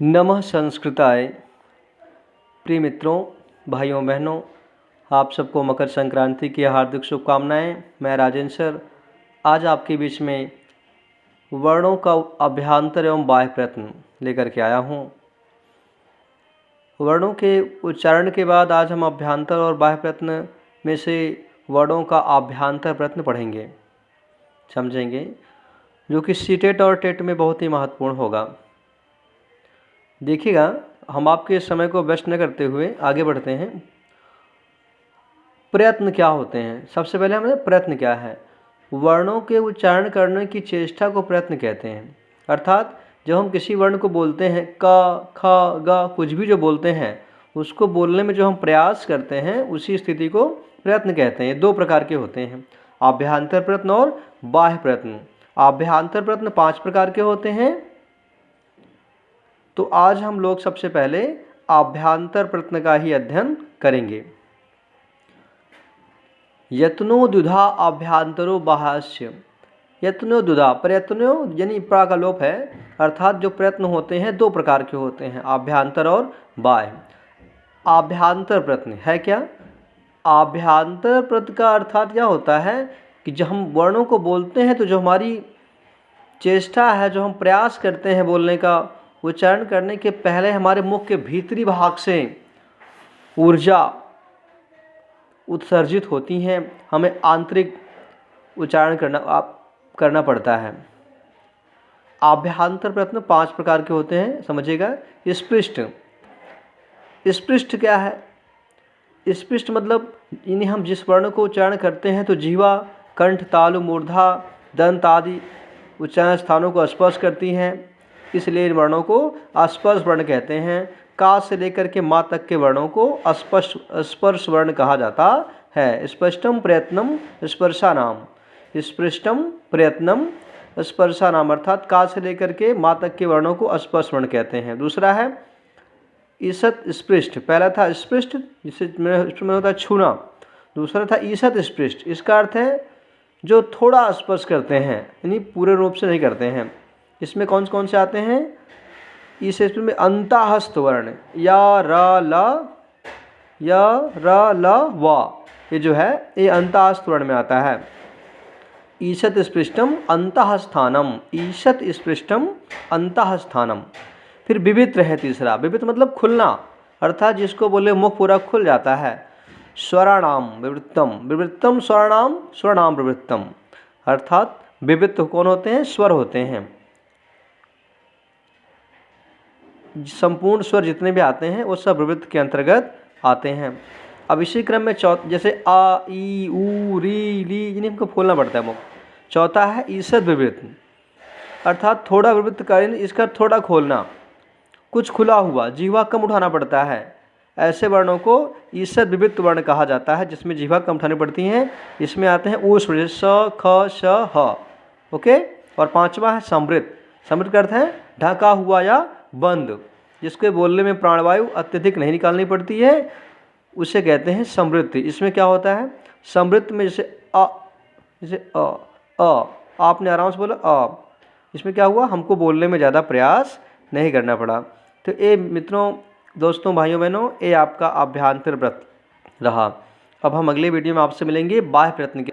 नमः संस्कृताय। प्रिय मित्रों, भाइयों बहनों, आप सबको मकर संक्रांति की हार्दिक शुभकामनाएं। मैं राजेंद्र सर आज आपके बीच में वर्णों का अभ्यांतर एवं बाह्य प्रयत्न लेकर के आया हूं। वर्णों के उच्चारण के बाद आज हम अभ्यांतर और बाह्य प्रयत्न में से वर्णों का अभ्यांतर प्रयत्न पढ़ेंगे, समझेंगे, जो कि सीटेट और टेट में बहुत ही महत्वपूर्ण होगा। देखिएगा, हम आपके समय को व्यस्त न करते हुए आगे बढ़ते हैं। प्रयत्न क्या होते हैं? सबसे पहले हमें प्रयत्न क्या है। वर्णों के उच्चारण करने की चेष्टा को प्रयत्न कहते हैं। अर्थात जब हम किसी वर्ण को बोलते हैं, क, ख, ग, कुछ भी जो बोलते हैं, उसको बोलने में जो हम प्रयास करते हैं, उसी स्थिति को प्रयत्न कहते हैं। दो प्रकार के होते हैं, आभ्यांतर प्रयत्न और बाह्य प्रयत्न। आभ्यांतर प्रयत्न 5 प्रकार के होते हैं। तो आज हम लोग सबसे पहले आभ्यांतर प्रयत्न का ही अध्ययन करेंगे। यत्नो द्विधा आभ्यांतरो बाह्यस्य। यत्नो द्विधा, प्रयत्नो यानी प्रा का लोप है, अर्थात जो प्रयत्न होते हैं 2 प्रकार के होते हैं, आभ्यांतर और बाह्य। आभ्यांतर प्रयत्न है क्या? आभ्यांतर प्रयत्न का अर्थात यह होता है कि जब हम वर्णों को बोलते हैं तो जो हमारी चेष्टा है, जो हम प्रयास करते हैं बोलने का, उच्चारण करने के पहले हमारे मुख के भीतरी भाग से ऊर्जा उत्सर्जित होती हैं, हमें आंतरिक उच्चारण करना पड़ता है। आभ्यांतर प्रयत्न 5 प्रकार के होते हैं, समझिएगा। स्पृष्ट, स्पृष्ट क्या है? स्पृष्ट मतलब यानी हम जिस वर्ण को उच्चारण करते हैं तो जीवा, कंठ, तालु, मूर्धा, दंत आदि उच्चारण स्थानों को स्पर्श करती हैं, इसलिए इन वर्णों को स्पर्श वर्ण कहते हैं। का से लेकर के माँ तक के वर्णों को स्पर्श वर्ण कहा जाता है। स्पष्टम प्रयत्नम स्पर्शानाम, स्पृष्टम प्रयत्नम स्पर्शानाम, अर्थात का से लेकर के माँ तक के वर्णों को स्पर्श वर्ण कहते हैं। दूसरा है ईषत स्पृष्ट। पहला था स्पृष्ट, जिसमें होता है छूना। दूसरा था ईषत स्पृष्ट, इसका अर्थ है जो थोड़ा स्पर्श करते हैं, यानी पूरे रूप से नहीं करते हैं। इसमें कौन कौन से आते हैं? इस में अंतःस्थ वर्ण या र ल व, ये जो है ये अंतःस्थ वर्ण में आता है। ईषत स्पृष्टम अंतःस्थानम, ईषत स्पृष्टम अंतःस्थानम। फिर विवित्र है तीसरा। विवित्र मतलब खुलना, अर्थात जिसको बोले मुख पूरा खुल जाता है। स्वराणाम विवृत्तम, विवृत्तम स्वराणाम, स्वराणाम विवृत्तम, अर्थात विवित्र कौन होते हैं? स्वर होते हैं। संपूर्ण स्वर जितने भी आते हैं वो सब विवृत्त के अंतर्गत आते हैं। अब इसी क्रम में जैसे आ, ई, ऊ, री, ली, इन्हें हमको खोलना पड़ता है मुख। चौथा है ईषद विवृत्त, अर्थात थोड़ा विवृत्त करें, इसका थोड़ा खोलना, कुछ खुला हुआ, जीवा कम उठाना पड़ता है। ऐसे वर्णों को ईषद विवृत्त वर्ण कहा जाता है, जिसमें जीवा कम उठानी पड़ती हैं। इसमें आते हैं ऊष्म, स, ख, श, ह, ओके। और 5वां है समृद्ध। समृद्ध का अर्थ है ढका हुआ या बंद, जिसके बोलने में प्राणवायु अत्यधिक नहीं निकालनी पड़ती है, उसे कहते हैं समृद्ध। इसमें क्या होता है? समृद्ध में जैसे अ, जैसे आपने आराम से बोला अ, इसमें क्या हुआ? हमको बोलने में ज़्यादा प्रयास नहीं करना पड़ा। तो ये मित्रों, दोस्तों, भाइयों बहनों, ये आपका अभ्यांतर प्रयत्न रहा। अब हम अगले वीडियो में आपसे मिलेंगे बाह्य प्रयत्न के